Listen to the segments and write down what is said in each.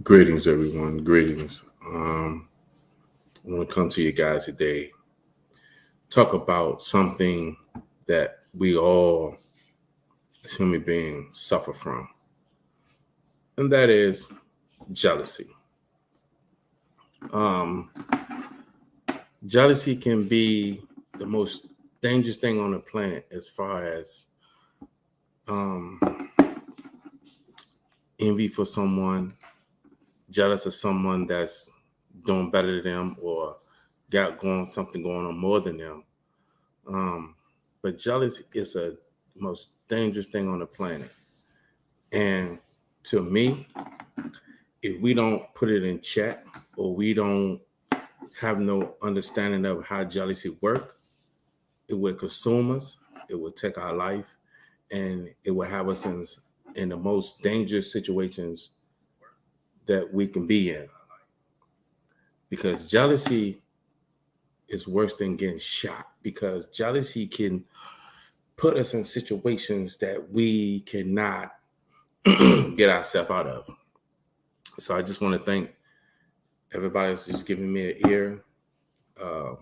Greetings, everyone. Greetings. I want to come to you guys today, talk about something that we all, as human beings, suffer from, and that is jealousy. Um, Jealousy can be the most dangerous thing on the planet as far as um, envy for someone, jealous of someone that's doing better than them or got something going on more than them. Um, but jealousy is a most dangerous thing on the planet. And to me, if we don't put it in check or we don't have no understanding of how jealousy works, it will consume us, it will take our life, and it will have us in the most dangerous situations that we can be in. Because jealousy is worse than getting shot, because jealousy can put us in situations that we cannot get ourselves out of. So I just want to thank everybody that's just giving me an ear. Uh,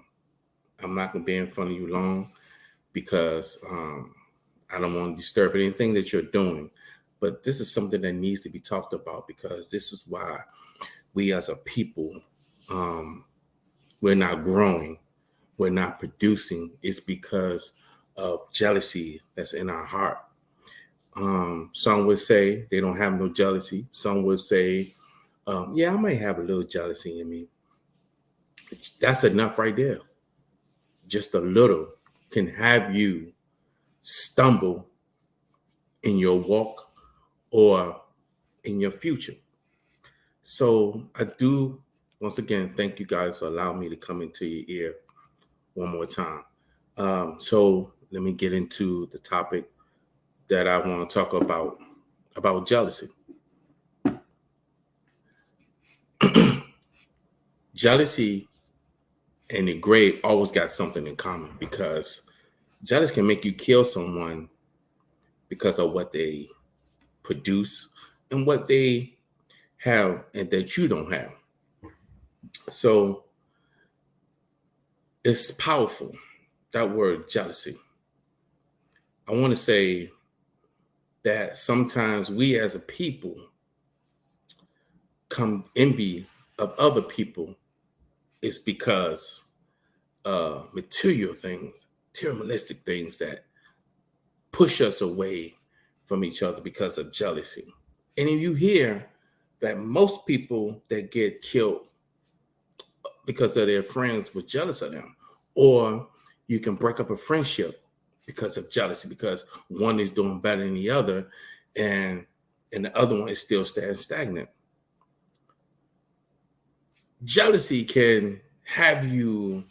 I'm not going to be in front of you long because I don't want to disturb anything that you're doing. But this is something that needs to be talked about, because this is why we as a people, we're not growing, we're not producing. It's because of jealousy that's in our heart. Some would say they don't have no jealousy. Some would say, yeah, I might have a little jealousy in me. That's enough right there. Just a little can have you stumble in your walk or in your future. So I do, once again, thank you guys for allowing me to come into your ear one more time. So let me get into the topic that I want to talk about jealousy. Jealousy and the grave always got something in common, because jealous can make you kill someone because of what they produce and what they have and that you don't have. So it's powerful, that word jealousy. I want to say that sometimes we as a people come envy of other people is because material things, materialistic things that push us away from each other because of jealousy. And if you hear that most people that get killed because of their friends were jealous of them, or you can break up a friendship because of jealousy, because one is doing better than the other, and the other one is still staying stagnant. Jealousy can have you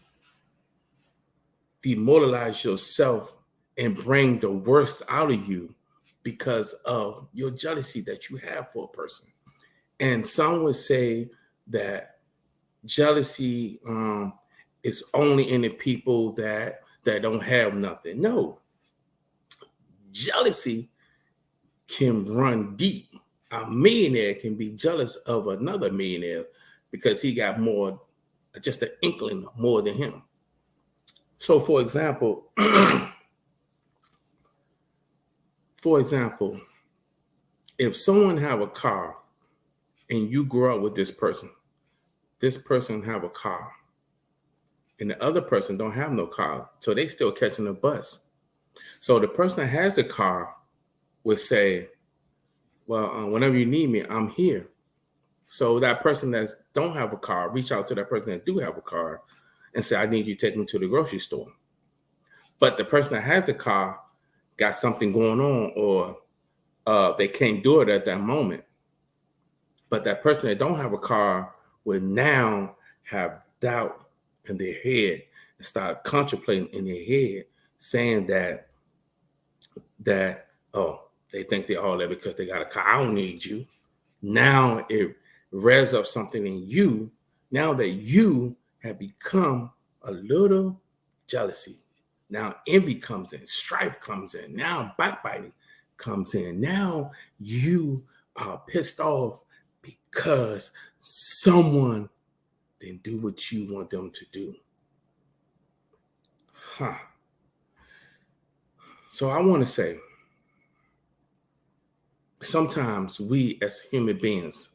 demoralize yourself and bring the worst out of you because of your jealousy that you have for a person. And some would say that jealousy is only in the people that don't have nothing. No, jealousy can run deep. A millionaire can be jealous of another millionaire because he got more, just an inkling more than him. So, for example, if someone have a car and you grow up with this person have a car, and the other person don't have no car, so they still catching a bus. So the person that has the car would say, well, whenever you need me, I'm here. So that person that don't have a car, reach out to that person that do have a car and say, I need you to take me to the grocery store. But the person that has a car got something going on, or they can't do it at that moment. But that person that don't have a car will now have doubt in their head and start contemplating in their head, saying that they think they're all there because they got a car. I don't need you. Now it revs up something in you. Now that you have become a little jealousy. Now envy comes in, strife comes in. Now backbiting comes in. Now you are pissed off because someone didn't do what you want them to do. So I want to say, sometimes we as human beings,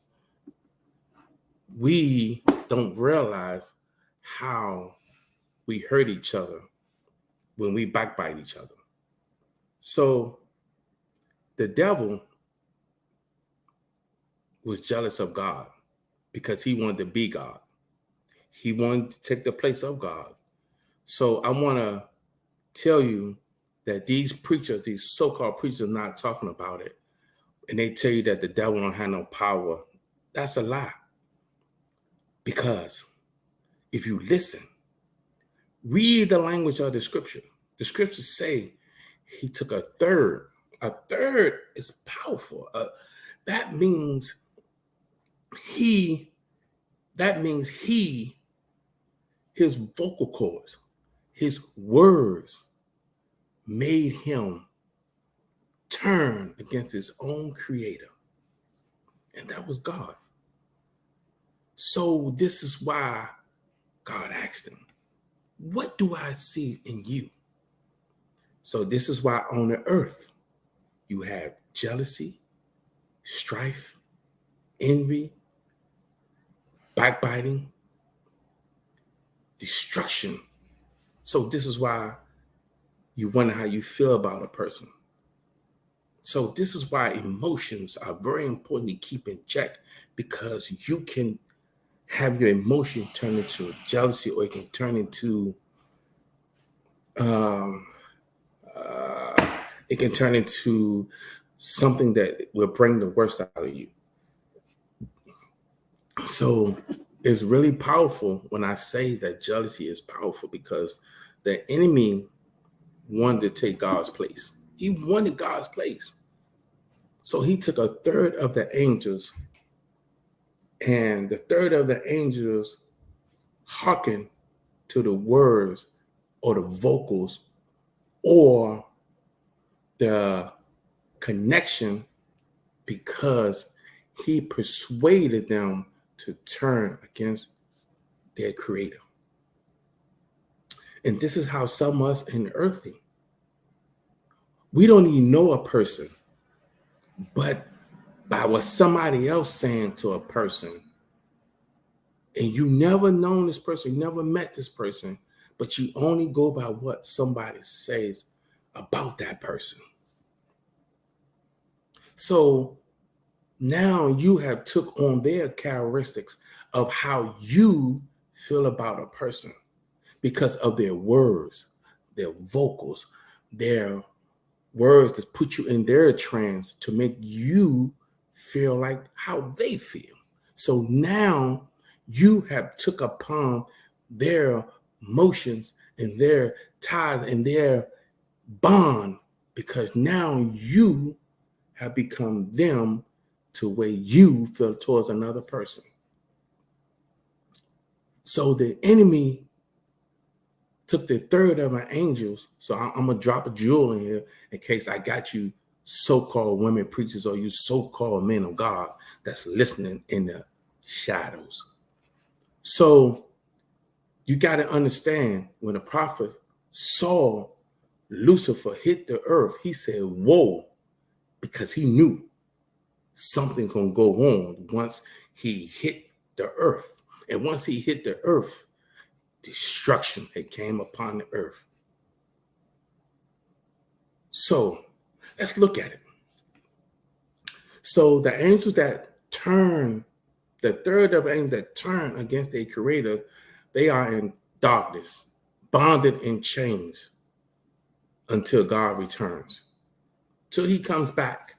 we don't realize how we hurt each other when we backbite each other. So the devil was jealous of God because he wanted to be God. He wanted to take the place of God. So I want to tell you that these preachers, these so-called preachers, are not talking about it. And they tell you that the devil don't have no power. That's a lie. Because if you listen, read the language of the scripture. The scriptures say he took a third. A third is powerful. That means his vocal cords, his words made him turn against his own creator. And that was God. So this is why God asked him, what do I see in you? So this is why on the earth you have jealousy, strife, envy, backbiting, destruction. So this is why you wonder how you feel about a person. So this is why emotions are very important to keep in check, because you can have your emotion turn into jealousy, or it can turn into something that will bring the worst out of you. So it's really powerful when I say that jealousy is powerful, because the enemy wanted to take God's place. He wanted God's place. So he took a third of the angels, and the third of the angels hearkened to the words or the vocals or the connection, because he persuaded them to turn against their creator. And this is how some of us in the earthly, we don't even know a person, but by what somebody else saying to a person, and you never known this person, you never met this person, but you only go by what somebody says about that person. So now you have took on their characteristics of how you feel about a person because of their words, their vocals, their words that put you in their trance to make you feel like how they feel. So now you have took upon their emotions and their ties and their bond, because now you have become them to where you feel towards another person. So the enemy took the third of our angels. So I'm going to drop a jewel in here in case I got you so-called women preachers or you so-called men of God that's listening in the shadows. So you got to understand, when the prophet saw Lucifer hit the earth, he said, whoa, because he knew something's going to go on once he hit the earth. And once he hit the earth, destruction had came upon the earth. So let's look at it. So the angels that turn, the third of angels that turn against their creator, they are in darkness, bonded in chains until God returns, till he comes back.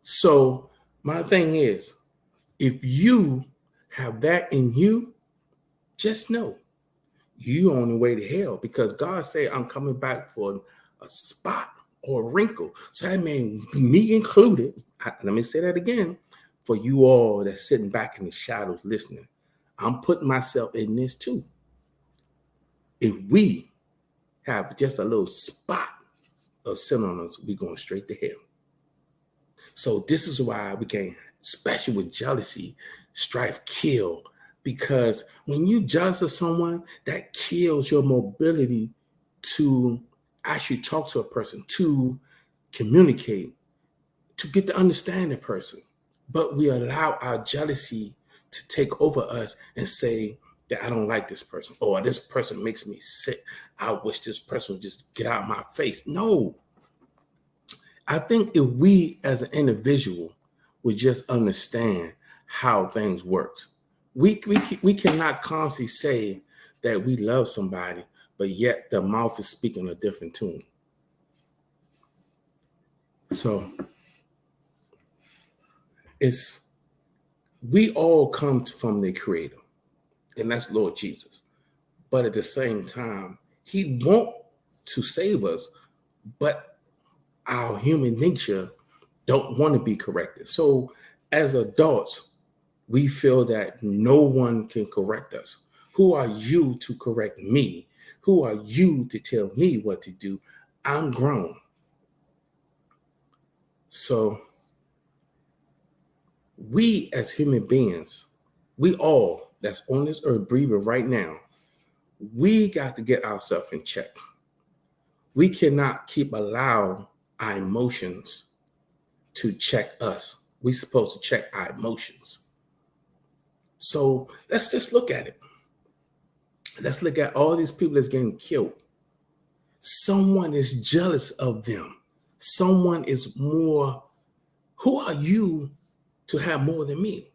So my thing is, if you have that in you, just know you on the way to hell, because God said, I'm coming back for a spot or a wrinkle. So that means me included. Let me say that again for you all that's sitting back in the shadows listening. I'm putting myself in this too. If we have just a little spot of sin on us, we're going straight to hell. So this is why we can't especially with jealousy, strife kill. Because when you jealous of someone, that kills your mobility to actually talk to a person, to communicate, to get to understand the person. But we allow our jealousy to take over us and say that I don't like this person, or this person makes me sick. I wish this person would just get out of my face. No. I think if we as an individual would just understand how things work, we cannot constantly say that we love somebody, but yet the mouth is speaking a different tune. So we all come from the Creator, and that's Lord Jesus. But at the same time, He wants to save us, but our human nature don't want to be corrected. So as adults, we feel that no one can correct us. Who are you to correct me? Who are you to tell me what to do? I'm grown. So we as human beings, we all that's on this earth breathing right now, we got to get ourselves in check. We cannot keep allowing our emotions to check us. We're supposed to check our emotions. So let's just look at it. Let's look at all these people that's getting killed. Someone is jealous of them. Someone is more. Who are you to have more than me?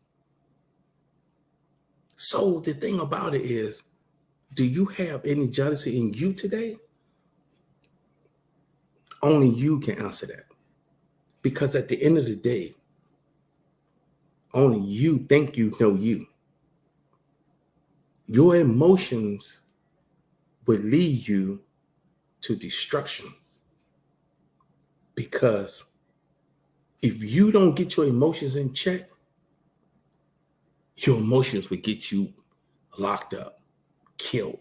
So the thing about it is, do you have any jealousy in you today? Only you can answer that. Because at the end of the day, only you think you know you. Your emotions would lead you to destruction. Because if you don't get your emotions in check, your emotions would get you locked up, killed,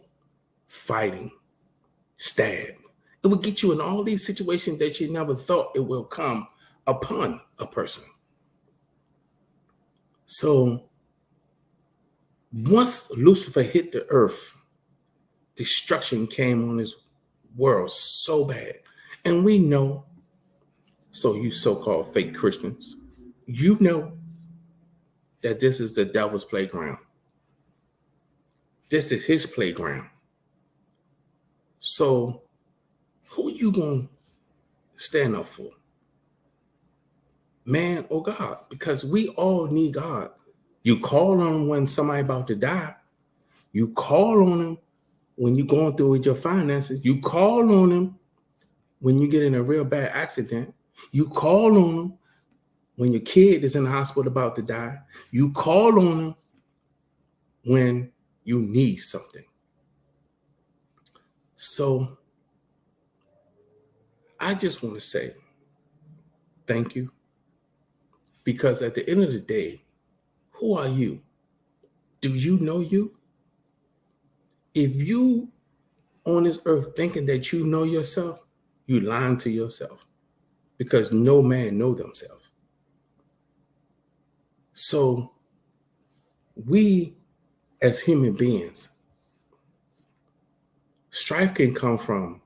fighting, stabbed. It would get you in all these situations that you never thought it will come upon a person. So once Lucifer hit the earth, destruction came on this world so bad. And we know, so you so-called fake Christians, you know that this is the devil's playground. This is his playground. So who are you going to stand up for? Man or God? Because we all need God. You call on him when somebody about to die. You call on him when you're going through with your finances. You call on him when you get in a real bad accident. You call on him when your kid is in the hospital about to die. You call on him when you need something. So I just want to say thank you. Because at the end of the day, who are you? Do you know you? If you on this earth thinking that you know yourself, you lying to yourself. Because no man know themselves. So we as human beings, strife can come from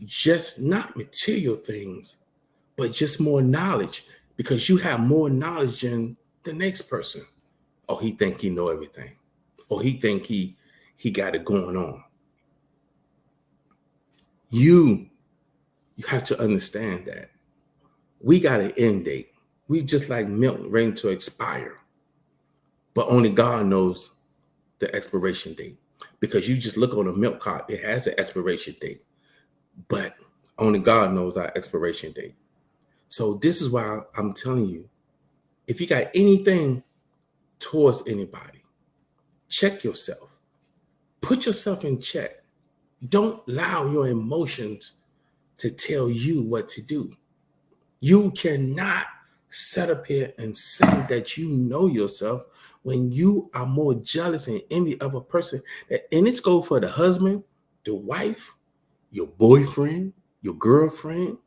just not material things, but just more knowledge, because you have more knowledge than the next person. Oh, he think he know everything. Or he think he got it going on. You have to understand that we got an end date. We just like milk ready to expire. But only God knows the expiration date. Because you just look on a milk cart, it has an expiration date. But only God knows our expiration date. So this is why I'm telling you, if you got anything towards anybody, check yourself. Put yourself in check. Don't allow your emotions to tell you what to do. You cannot sit up here and say that you know yourself when you are more jealous and envy of a person. And it's go for the husband, the wife, your boyfriend, your girlfriend.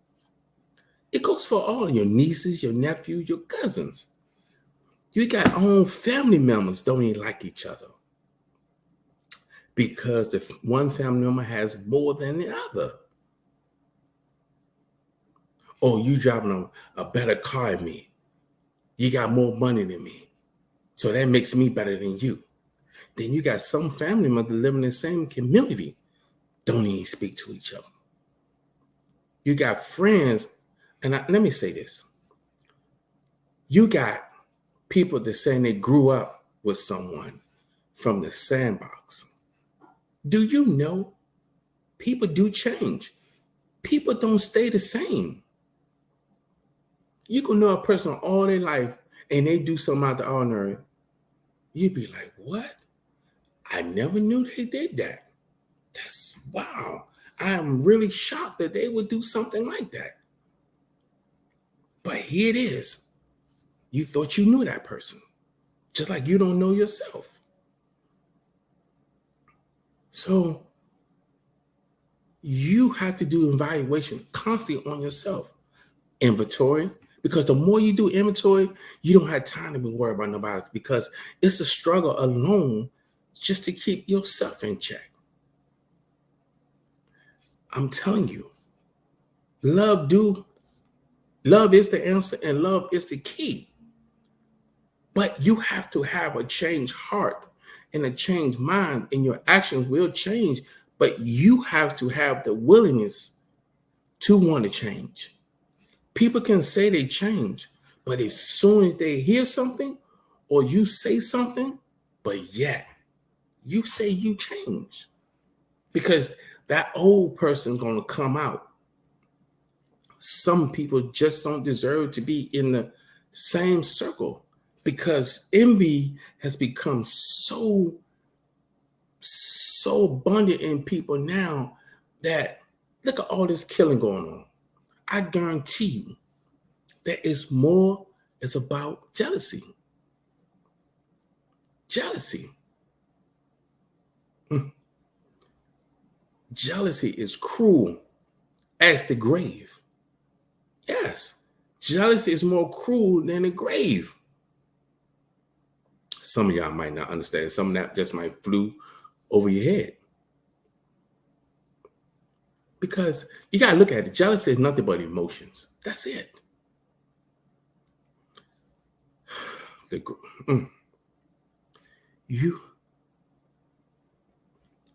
It goes for all your nieces, your nephew, your cousins. You got own family members don't even like each other because the one family member has more than the other. Oh, you driving a better car than me. You got more money than me. So that makes me better than you. Then you got some family members living in the same community, don't even speak to each other. You got friends, and let me say this. You got people that saying they grew up with someone from the sandbox. Do you know people do change? People don't stay the same. You can know a person all their life and they do something out the ordinary. You'd be like, what? I never knew they did that. That's wow. I am really shocked that they would do something like that. But here it is. You thought you knew that person, just like you don't know yourself. So you have to do evaluation constantly on yourself. Inventory, because the more you do inventory, you don't have time to be worried about nobody because it's a struggle alone just to keep yourself in check. I'm telling you, love is the answer and love is the key. But you have to have a changed heart and a changed mind, and your actions will change. But you have to have the willingness to want to change. People can say they change, but as soon as they hear something or you say something, but yet you say you change because that old person's going to come out. Some people just don't deserve to be in the same circle because envy has become so abundant in people now that look at all this killing going on. I guarantee you that it's about jealousy. Jealousy. Jealousy is cruel as the grave. Yes, jealousy is more cruel than the grave. Some of y'all might not understand. Some of that just might flew over your head. Because you got to look at it. Jealousy is nothing but emotions. That's it.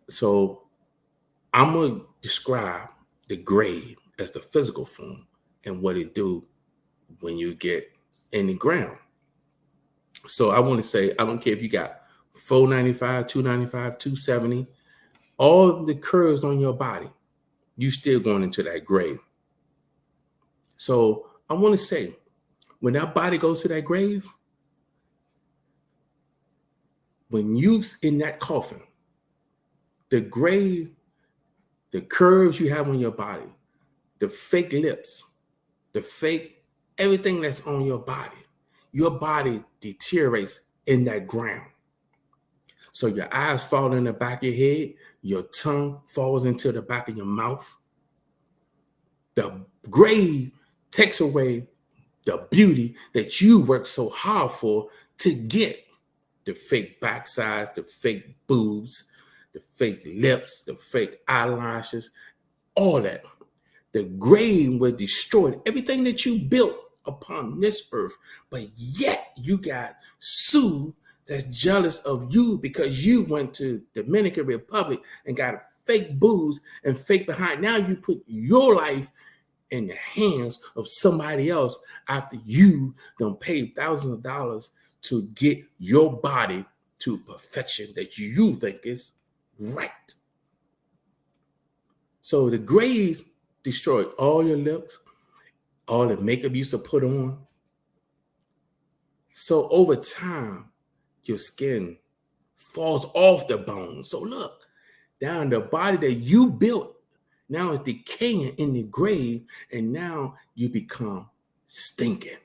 So I'm going to describe the grave as the physical form and what it do when you get in the ground. So I want to say, I don't care if you got 495, 295, 270, all the curves on your body, you still going into that grave. So I want to say, when that body goes to that grave, when you in that coffin, the grave, the curves you have on your body, the fake lips, the fake, everything that's on your body deteriorates in that ground. So your eyes fall in the back of your head, your tongue falls into the back of your mouth. The grave takes away the beauty that you worked so hard for to get. The fake backsides, the fake boobs, the fake lips, the fake eyelashes, all that. The grave was destroyed. Everything that you built upon this earth, but yet you got Sue that's jealous of you because you went to Dominican Republic and got fake boobs and fake behind. Now you put your life in the hands of somebody else after you done paid thousands of dollars to get your body to perfection that you think is right. So the grave destroyed all your lips, all the makeup you used to put on. So over time, your skin falls off the bone. So look, down the body that you built now is decaying in the grave, and now you become stinking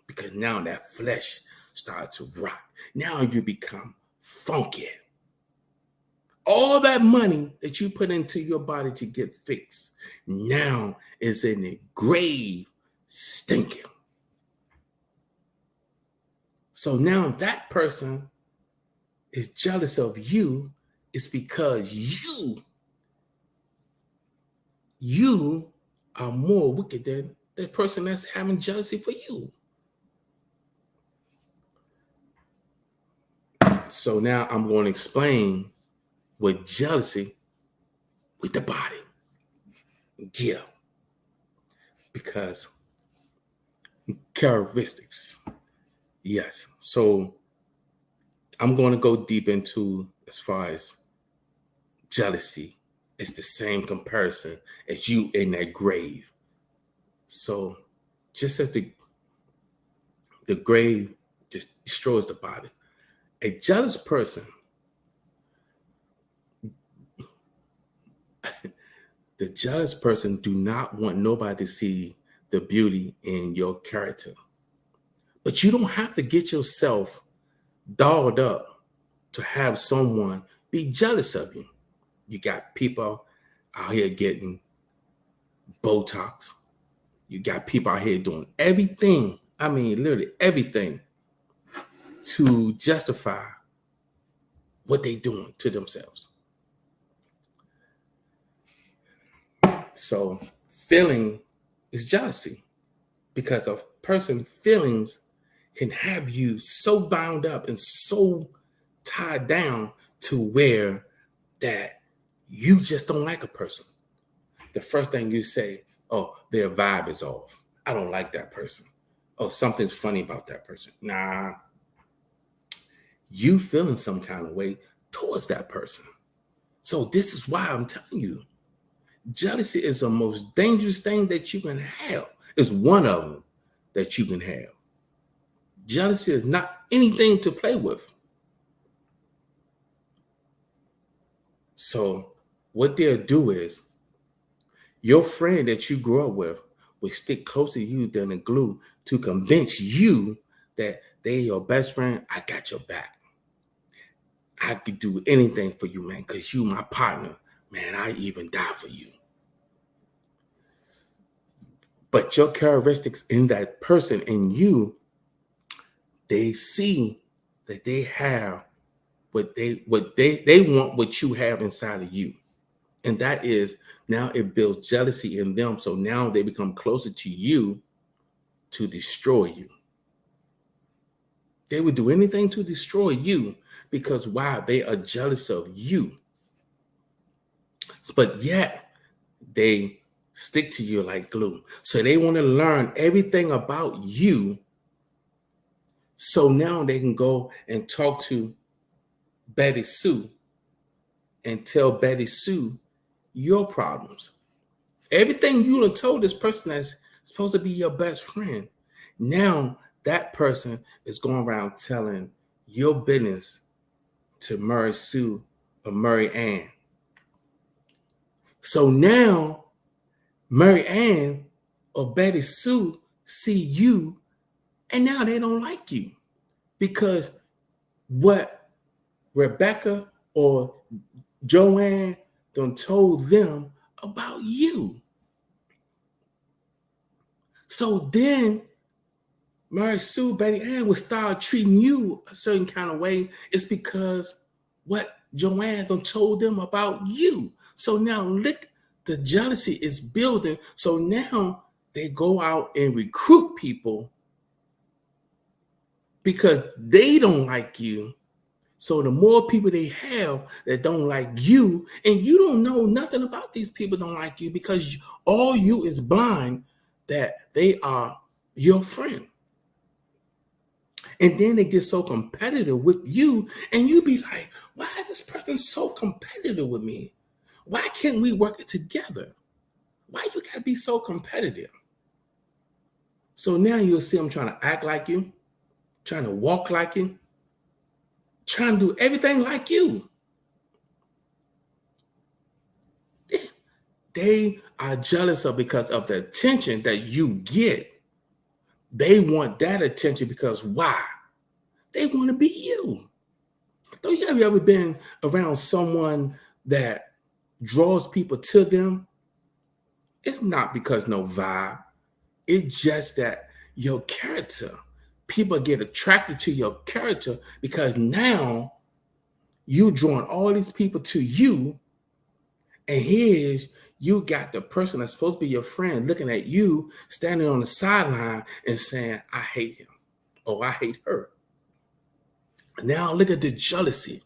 because now that flesh starts to rot. Now you become funky. All that money that you put into your body to get fixed now is in the grave stinking. So now that person is jealous of you is because you are more wicked than the person that's having jealousy for you. So now I'm going to explain what jealousy with the body. Yeah. Because characteristics. Yes. So I'm going to go deep into as far as jealousy. It's the same comparison as you in that grave. So just as the grave just destroys the body, a jealous person, the jealous person do not want nobody to see the beauty in your character. But you don't have to get yourself dolled up to have someone be jealous of you. You got people out here getting Botox. You got people out here doing everything. I mean, literally everything to justify what they're doing to themselves. So feeling is jealousy because a person's feelings can have you so bound up and so tied down to where that you just don't like a person. The first thing you say, oh, their vibe is off. I don't like that person. Oh, something's funny about that person. Nah, you feeling some kind of way towards that person. So this is why I'm telling you, jealousy is the most dangerous thing that you can have. It's one of them that you can have. Jealousy is not anything to play with. So what they'll do is your friend that you grew up with will stick closer to you than a glue to convince you that they're your best friend. I got your back. I could do anything for you, man, because you my partner. Man, I even die for you. But your characteristics in that person, in you, they see that they have what they want what you have inside of you. And that is now it builds jealousy in them. So now they become closer to you to destroy you. They would do anything to destroy you because why? They are jealous of you. But yet they stick to you like glue. So they want to learn everything about you. So now they can go and talk to Betty Sue and tell Betty Sue your problems. Everything you done told this person that's supposed to be your best friend. Now that person is going around telling your business to Mary Sue or Mary Ann. So now Mary Ann or Betty Sue see you and now they don't like you because what Rebecca or Joanne done told them about you. So then Mary Sue, Betty Ann would start treating you a certain kind of way. It's because what Joanne done told them about you. So now look, the jealousy is building. So now they go out and recruit people because they don't like you. So the more people they have that don't like you, and you don't know nothing about these people don't like you because all you is blind that they are your friend. And then they get so competitive with you, and you be like, why is this person so competitive with me? Why can't we work it together? Why you gotta be so competitive? So now you'll see them trying to act like you, trying to walk like you, trying to do everything like you. They are jealous of because of the attention that you get. They want that attention because why? They want to be you. Don't you have you ever been around someone that draws people to them? It's not because no vibe. It's just that your character, people get attracted to your character because now you drawing all these people to you. And here's you got the person that's supposed to be your friend looking at you standing on the sideline and saying, I hate him or I hate her. Now look at the jealousy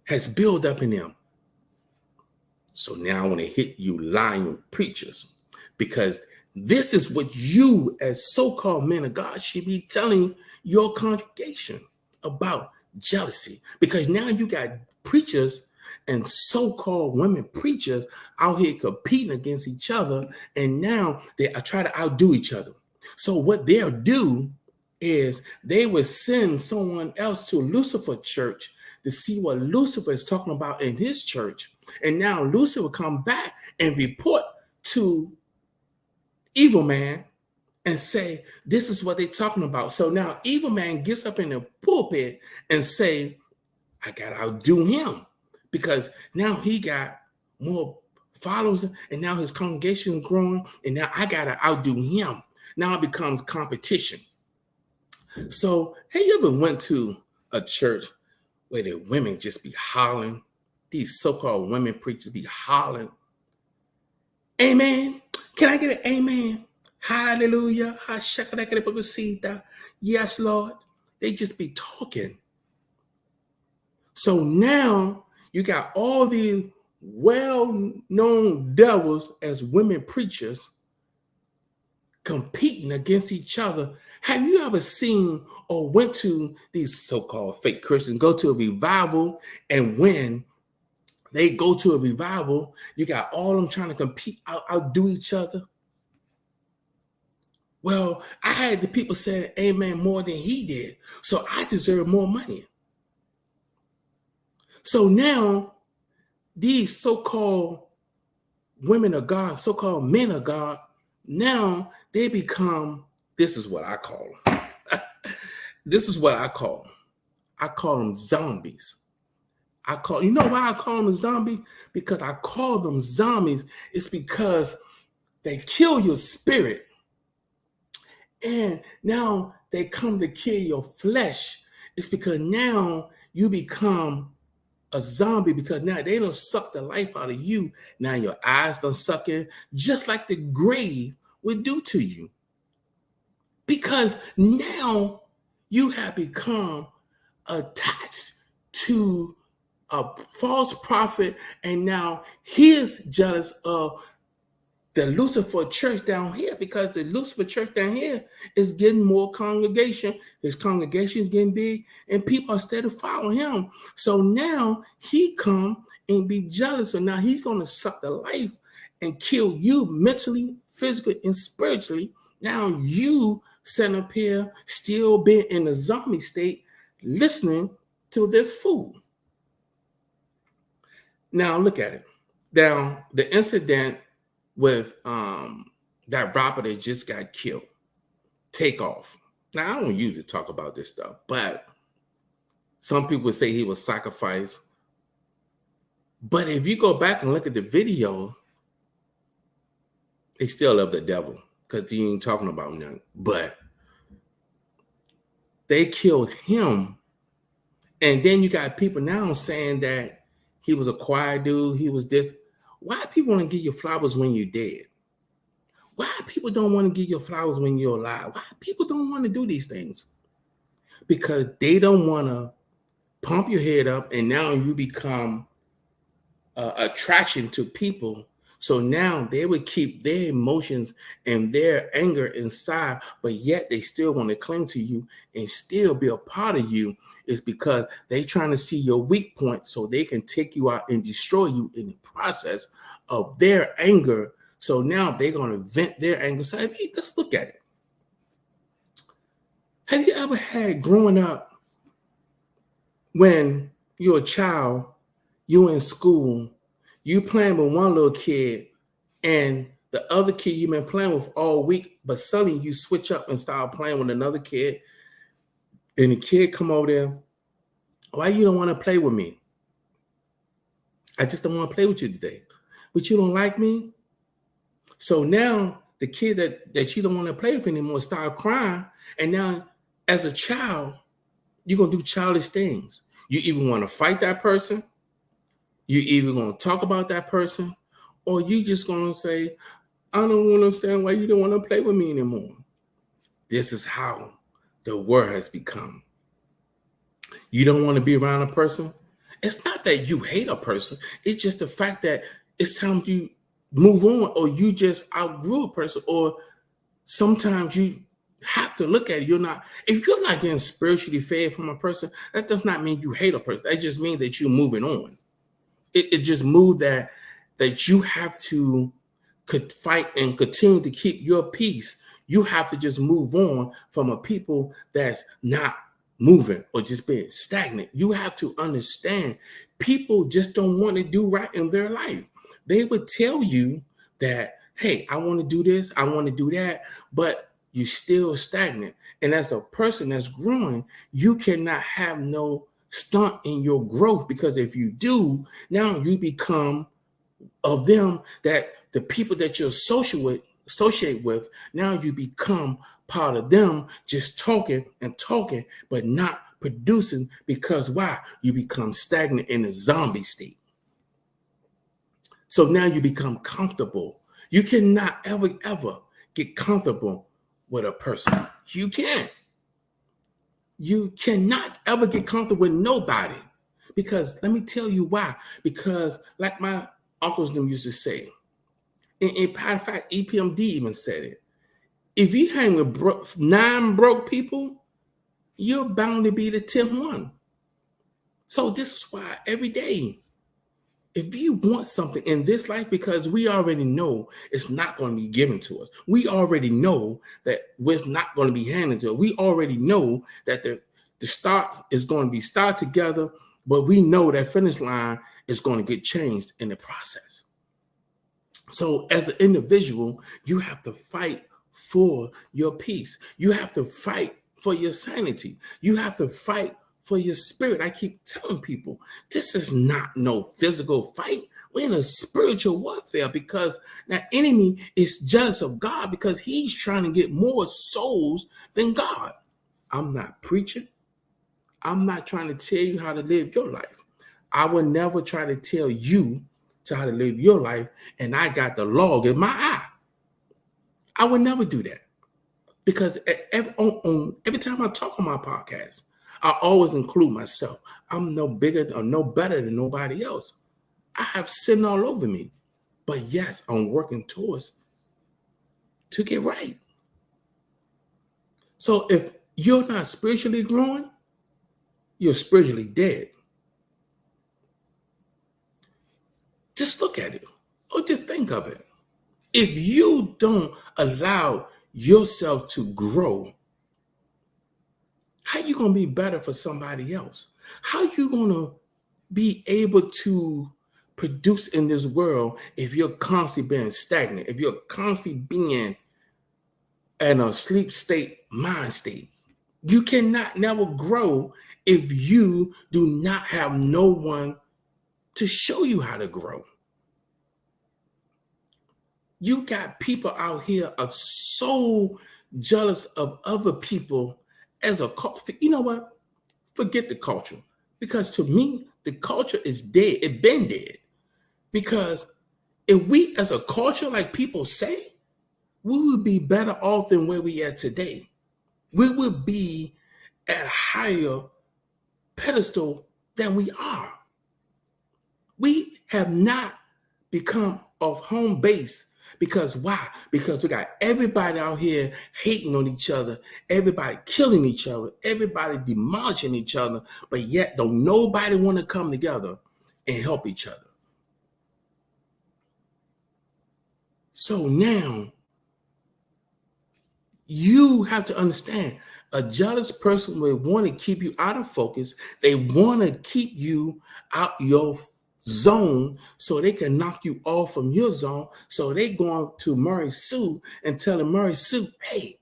has built up in them. So now I want to hit you lying preachers, because this is what you as so-called men of God should be telling your congregation about jealousy. Because now you got preachers and so-called women preachers out here competing against each other, and now they try to outdo each other. So what they'll do is they would send someone else to Lucifer church to see what Lucifer is talking about in his church. And now Lucifer will come back and report to Evil Man and say, this is what they're talking about. So now Evil Man gets up in the pulpit and say, I got to outdo him, because now he got more followers and now his congregation is growing, and now I got to outdo him. Now it becomes competition. So, have you ever went to a church where the women just be hollering? These so-called women preachers be hollering, amen. Can I get an amen? Hallelujah. Yes, Lord. They just be talking. So now you got all these well-known devils as women preachers competing against each other. Have you ever seen or went to these so-called fake Christians go to a revival, and when they go to a revival, you got all of them trying to compete, outdo each other? Well, I had the people saying amen more than he did, so I deserve more money. So now these so-called women of God, so-called men of God, now they become, this is what I call them. This is what I call them. I call them zombies. You know why I call them a zombie? Because I call them zombies. It's because they kill your spirit, and now they come to kill your flesh. It's because now you become a zombie, because now they don't suck the life out of you. Now your eyes don't suck in, just like the grave would do to you. Because now you have become attached to a false prophet, and now he is jealous of the Lucifer church down here, because the Lucifer church down here is getting more congregation. His congregation is getting big, and people are steady following him. So now he come and be jealous. So now he's going to suck the life and kill you mentally, physically, and spiritually. Now you sitting up here still being in a zombie state, listening to this fool. Now look at it. Now the incident with that rapper that just got killed, Takeoff. Now I don't usually talk about this stuff, but some people say he was sacrificed. But if you go back and look at the video, they still love the devil, because he ain't talking about nothing. But they killed him, and then you got people now saying that he was a quiet dude. He was this. Why people want to give you flowers when you're dead? Why people don't want to give you flowers when you're alive? Why people don't want to do these things? Because they don't want to pump your head up, and now you become attraction to people. So now they would keep their emotions and their anger inside, but yet they still want to cling to you and still be a part of you. Is because they trying to see your weak point so they can take you out and destroy you in the process of their anger. So now they're going to vent their anger. So let's look at it. Have you ever had growing up, when you're a child, you're in school, you playing with one little kid, and the other kid you've been playing with all week, but suddenly you switch up and start playing with another kid, and the kid come over there, why you don't want to play with me? I just don't want to play with you today. But you don't like me? So now the kid that you don't want to play with anymore start crying, and now as a child, you're going to do childish things. You even want to fight that person. You either going to talk about that person, or you just going to say, I don't understand why you don't want to play with me anymore. This is how the world has become. You don't want to be around a person. It's not that you hate a person. It's just the fact that it's time you move on, or you just outgrew a person, or sometimes you have to look at it. If you're not getting spiritually fed from a person, that does not mean you hate a person. That just means that you're moving on. It just moved that you have to could fight and continue to keep your peace. You have to just move on from a people that's not moving or just being stagnant. You have to understand people just don't want to do right in their life. They would tell you that, hey, I want to do this, I want to do that, but you're still stagnant. And as a person that's growing, you cannot have no stunt in your growth, because if you do, now you become of them, that the people that you associate with, now you become part of them, just talking and talking, but not producing. Because why? You become stagnant in a zombie state. So now you become comfortable. You cannot ever get comfortable with a person. You can't. You cannot ever get comfortable with nobody. Because let me tell you why. Because like my uncles them used to say, in matter of fact, EPMD even said it. If you hang with 9 broke people, you're bound to be the 10th one. So this is why every day, if you want something in this life, because we already know it's not going to be given to us. We already know that it's not going to be handed to us. We already know that the start is going to be start together, but we know that finish line is going to get changed in the process. So as an individual, you have to fight for your peace. You have to fight for your sanity. You have to fight for your spirit. I keep telling people, this is not no physical fight. We're in a spiritual warfare, because the enemy is jealous of God, because he's trying to get more souls than God. I'm not preaching. I'm not trying to tell you how to live your life. I will never try to tell you to how to live your life, and I got the log in my eye. I would never do that, because every time I talk on my podcast, I always include myself. I'm no bigger or no better than nobody else. I have sin all over me, but yes, I'm working towards to get right. So if you're not spiritually growing, you're spiritually dead. Just look at it, or just think of it. If you don't allow yourself to grow, how you going to be better for somebody else? How you going to be able to produce in this world if you're constantly being stagnant, if you're constantly being in a sleep state, mind state? You cannot never grow if you do not have no one to show you how to grow. You got people out here are so jealous of other people as a culture. You know what? Forget the culture. Because to me, the culture is dead. It's been dead. Because if we as a culture, like people say, we would be better off than where we are today. We would be at a higher pedestal than we are. We have not become of home base. Because why? Because we got everybody out here hating on each other, everybody killing each other, everybody demolishing each other, but yet don't nobody want to come together and help each other. So now you have to understand, a jealous person will want to keep you out of focus. They want to keep you out your zone so they can knock you off from your zone. So they going to Murray Sue and telling Murray Sue, hey,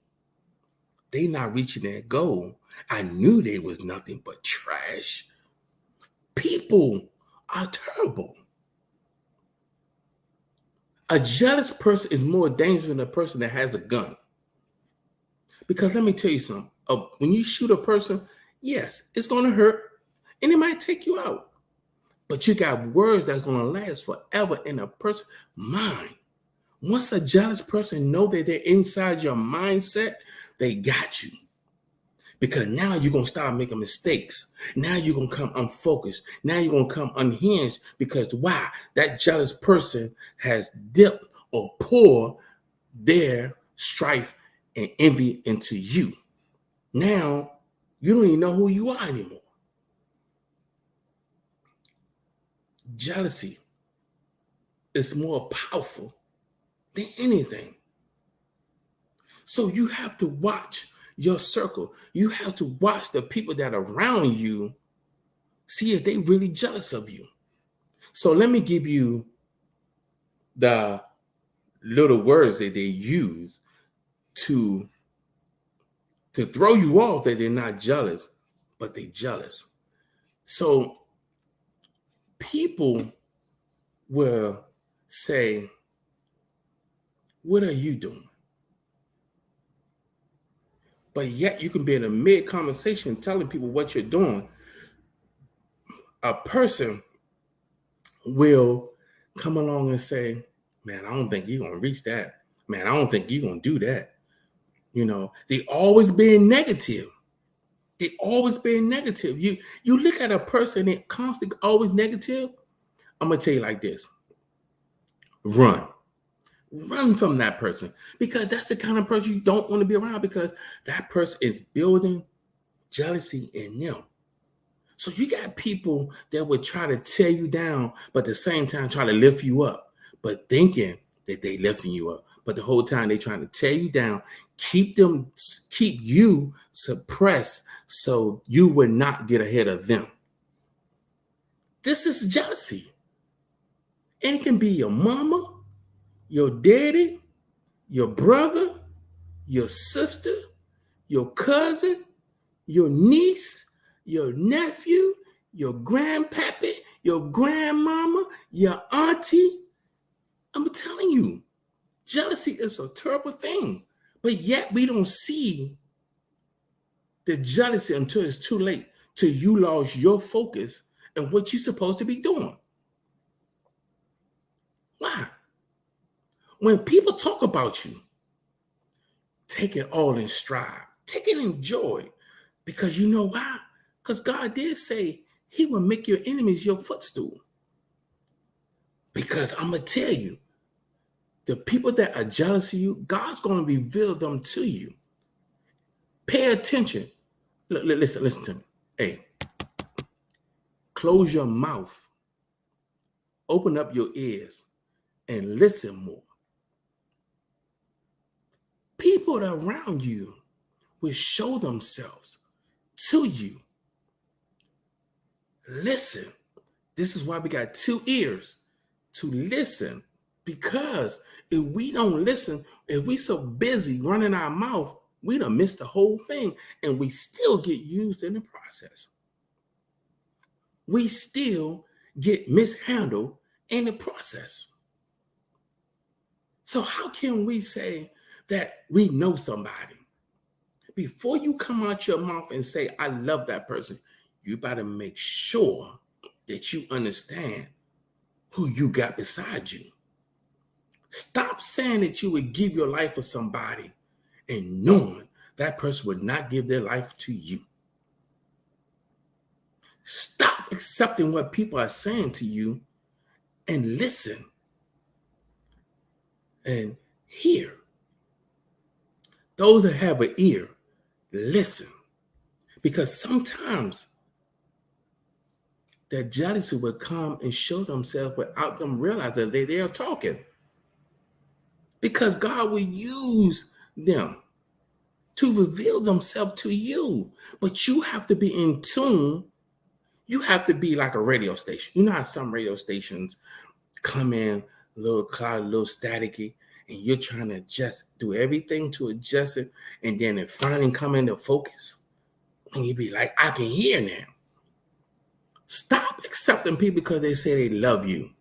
they not reaching their goal. I knew they was nothing but trash. People are terrible. A jealous person is more dangerous than a person that has a gun. Because let me tell you something. when you shoot a person, yes, it's going to hurt and it might take you out. But you got words that's going to last forever in a person's mind. Once a jealous person know that they're inside your mindset, they got you. Because now you're going to start making mistakes. Now you're going to come unfocused. Now you're going to come unhinged. Because why? That jealous person has dipped or poured their strife and envy into you. Now you don't even know who you are anymore. Jealousy is more powerful than anything. So you have to watch your circle. You have to watch the people that are around you, see if they really jealous of you. So let me give you the little words that they use to throw you off that they're not jealous, but they jealous. So people will say, what are you doing? But yet you can be in a mid-conversation telling people what you're doing. A person will come along and say, man, I don't think you're going to reach that. Man, I don't think you're going to do that. You know, they always being negative. They always being negative. You look at a person that constantly always negative. I'm going to tell you like this. Run from that person, because that's the kind of person you don't want to be around, because that person is building jealousy in them. So you got people that would try to tear you down, but at the same time try to lift you up, but thinking that they lifting you up. But the whole time they trying to tear you down, keep you suppressed so you would not get ahead of them. This is jealousy. And it can be your mama, your daddy, your brother, your sister, your cousin, your niece, your nephew, your grandpappy, your grandmama, your auntie. I'm telling you, jealousy is a terrible thing. But yet we don't see the jealousy until it's too late, till you lost your focus and what you're supposed to be doing. Why? When people talk about you, take it all in stride. Take it in joy. Because you know why? Because God did say he will make your enemies your footstool. Because I'm going to tell you, the people that are jealous of you, God's going to reveal them to you. Pay attention. Listen to me. Hey, close your mouth. Open up your ears and listen more. People around you will show themselves to you. Listen. This is why we got 2 ears to listen. Because if we don't listen, if we so busy running our mouth, we done missed the whole thing, and we still get used in the process. We still get mishandled in the process. So how can we say that we know somebody? Before you come out your mouth and say, I love that person, you better make sure that you understand who you got beside you. Stop saying that you would give your life for somebody and knowing that person would not give their life to you. Stop accepting what people are saying to you and listen and hear. Those that have an ear, listen. Because sometimes that jealousy will come and show themselves without them realizing that they are talking. Because God will use them to reveal themselves to you. But you have to be in tune. You have to be like a radio station. You know how some radio stations come in a little cloudy, a little staticky, and you're trying to do everything to adjust it, and then it finally come into focus. And you be like, I can hear now. Stop accepting people because they say they love you.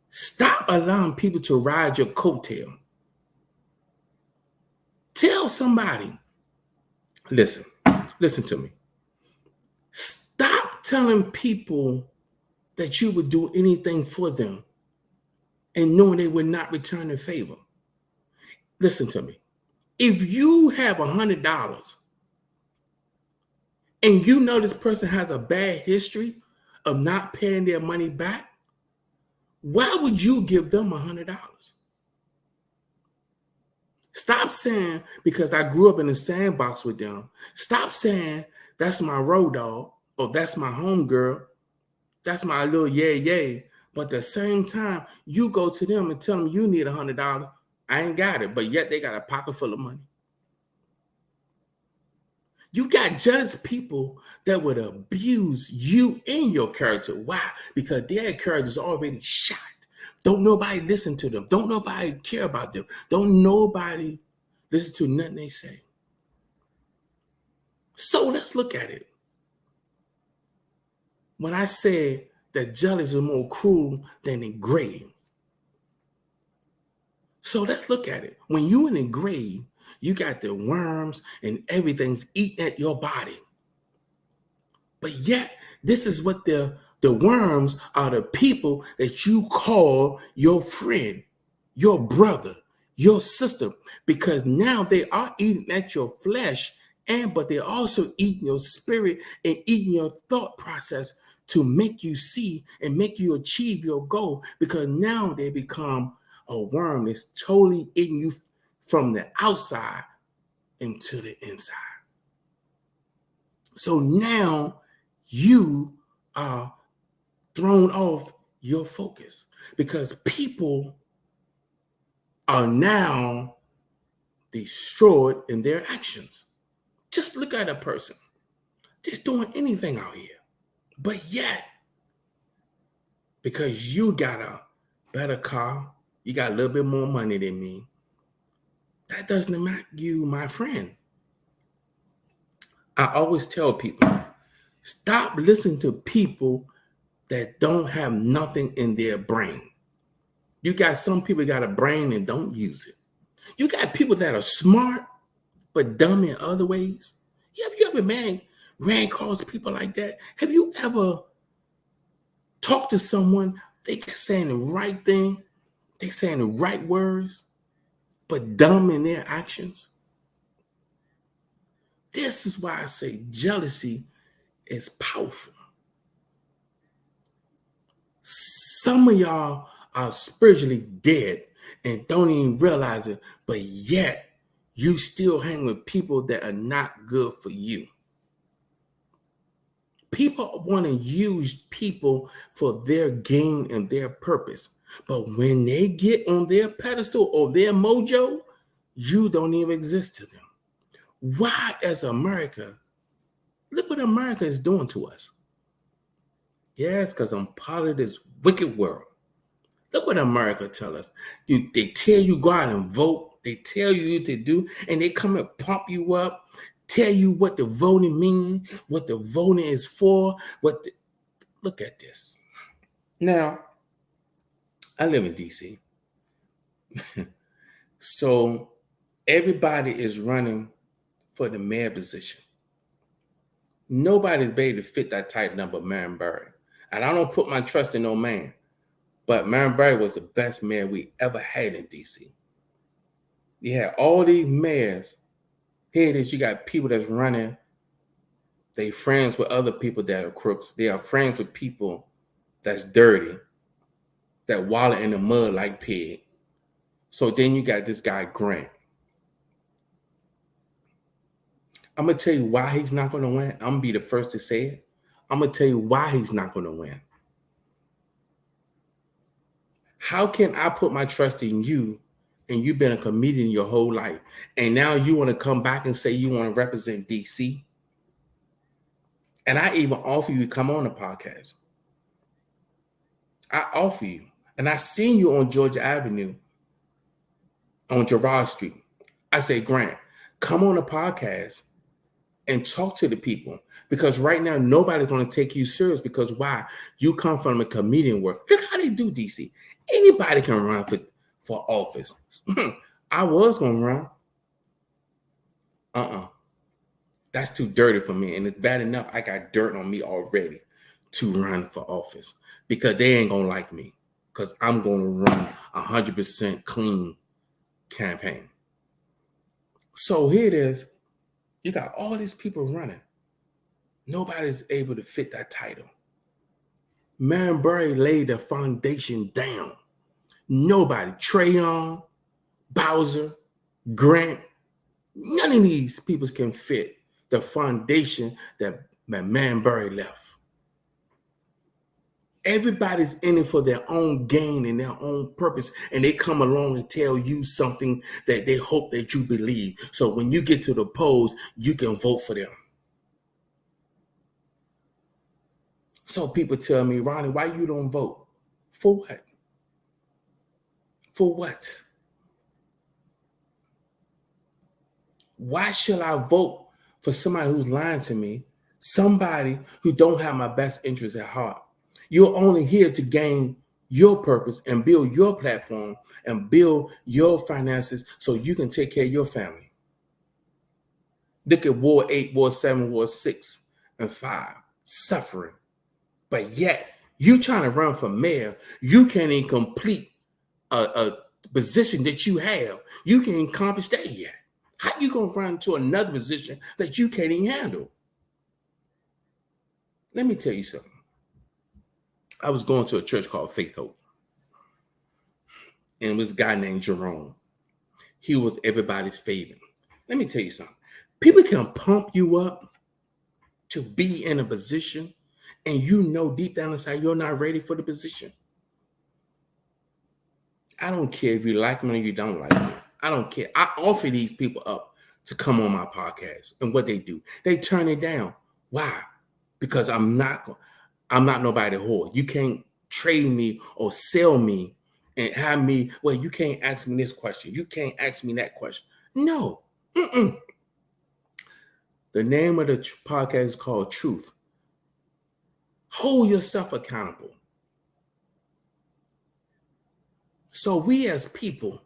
Stop allowing people to ride your coattail. Tell somebody Listen to me. Stop telling people that you would do anything for them and knowing they would not return the favor. Listen to me. If you have $100 and you know this person has a bad history of not paying their money back, why would you give them $100? Stop saying, because I grew up in the sandbox with them. Stop saying, that's my road dog, or that's my homegirl, that's my little yay. But at the same time, you go to them and tell them you need $100. I ain't got it, but yet they got a pocket full of money. You got jealous people that would abuse you and your character. Why? Because their character is already shot. Don't nobody listen to them. Don't nobody care about them. Don't nobody listen to nothing they say. So let's look at it. When I say that jealousy is more cruel than the grave. So let's look at it. When you in the grave, you got the worms and everything's eating at your body. But yet, this is what the worms are, the people that you call your friend, your brother, your sister, because now they are eating at your flesh, but they're also eating your spirit and eating your thought process to make you see and make you achieve your goal, because now they become a worm that's totally eating you from the outside into the inside. So now you are thrown off your focus because people are now destroyed in their actions. Just look at a person just doing anything out here. But yet, because you got a better car, you got a little bit more money than me, that doesn't make you my friend. I always tell people, stop listening to people that don't have nothing in their brain. You got some people got a brain and don't use it. You got people that are smart but dumb in other ways. Have you ever ran across people like that? Have you ever talked to someone, they saying the right thing, they saying the right words, but dumb in their actions? This is why I say jealousy is powerful. Some of y'all are spiritually dead and don't even realize it, but yet you still hang with people that are not good for you. People want to use people for their gain and their purpose. But when they get on their pedestal or their mojo, you don't even exist to them. Why, as America, look what America is doing to us. Yes, because I'm part of this wicked world. Look what America tell us. They tell you go out and vote. They tell you what to do, and they come and pump you up, tell you what the voting means, what the voting is for. Look at this. Now, I live in DC. So everybody is running for the mayor position. Nobody's able to fit that tight number of Marion Barry. And I don't put my trust in no man. But Marion Barry was the best mayor we ever had in DC. You had all these mayors. Here it is, you got people that's running. They friends with other people that are crooks. They are friends with people that's dirty, that wallow in the mud like pig. So then you got this guy, Grant. I'm going to tell you why he's not going to win. I'm going to be the first to say it. I'm going to tell you why he's not going to win. How can I put my trust in you and you've been a comedian your whole life, and now you want to come back and say you want to represent DC? And I even offer you to come on the podcast. I offer you. And I seen you on Georgia Avenue on Girard Street. I say, Grant, come on the podcast and talk to the people, because right now nobody's going to take you serious. Because why? You come from a comedian world. Look how they do, DC. Anybody can run for office. I was going to run. That's too dirty for me. And it's bad enough I got dirt on me already to run for office because they ain't going to like me because I'm going to run 100% clean campaign. So here it is. You got all these people running. Nobody's able to fit that title. Marion Barry laid the foundation down. Nobody, Trayon, Bowser, Grant, none of these people can fit the foundation that Marion Barry left. Everybody's in it for their own gain and their own purpose, and they come along and tell you something that they hope that you believe. So when you get to the polls, you can vote for them. So people tell me, Ronnie, why you don't vote? For what? For what? Why should I vote for somebody who's lying to me? Somebody who don't have my best interest at heart. You're only here to gain your purpose and build your platform and build your finances so you can take care of your family. Look at War 8, War 7, War 6, and 5, suffering. But yet, you trying to run for mayor, you can't even complete a position that you have. You can't accomplish that yet. How you going to run to another position that you can't even handle? Let me tell you something. I was going to a church called Faith Hope. And it was a guy named Jerome. He was everybody's favorite. Let me tell you something. People can pump you up to be in a position, and you know deep down inside you're not ready for the position. I don't care if you like me or you don't like me. I don't care. I offer these people up to come on my podcast, and what they do, they turn it down. Why? Because I'm not nobody whore. You can't trade me or sell me and have me. Well, you can't ask me this question. You can't ask me that question. No. Mm-mm. The name of the podcast is called Truth. Hold yourself accountable. So we as people,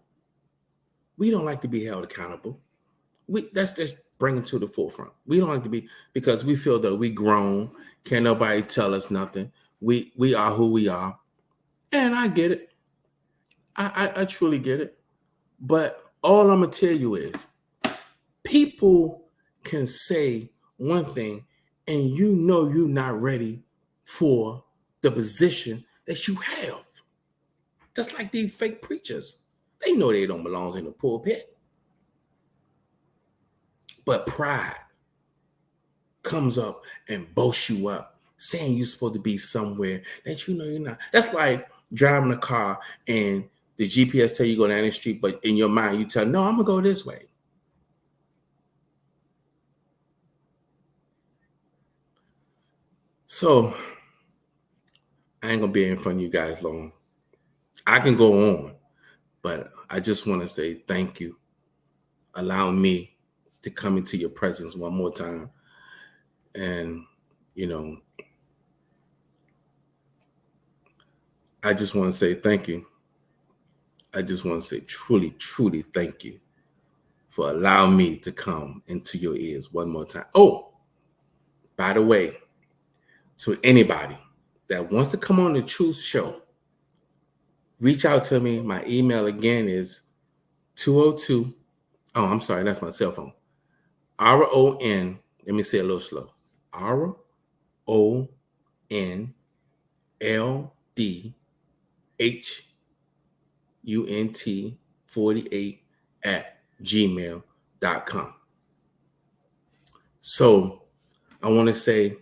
we don't like to be held accountable. That's just bring it to the forefront. We don't like to be, because we feel that we grown. Can't nobody tell us nothing. We are who we are. And I get it. I truly get it. But all I'm going to tell you is people can say one thing and you know you're not ready for the position that you have. Just like these fake preachers. They know they don't belong in the pulpit. But pride comes up and boasts you up, saying you're supposed to be somewhere that you know you're not. That's like driving a car and the GPS tell you go down the street, but in your mind you tell, no, I'm going to go this way. So I ain't going to be in front of you guys long. I can go on, but I just want to say thank you. Allow me to come into your presence one more time. And, I just want to say thank you. I just want to say truly, truly thank you for allowing me to come into your ears one more time. Oh, by the way, to anybody that wants to come on the Truth Show, reach out to me. My email again is 202. Oh, I'm sorry. That's my cell phone. RON. Let me say it a little slow. RONLDHUNT48@gmail.com. So I want to say,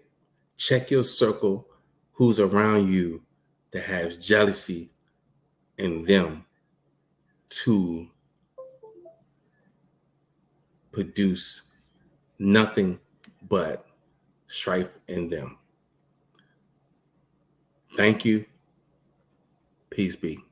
check your circle, who's around you that has jealousy in them to produce nothing but strife in them. Thank you. Peace be.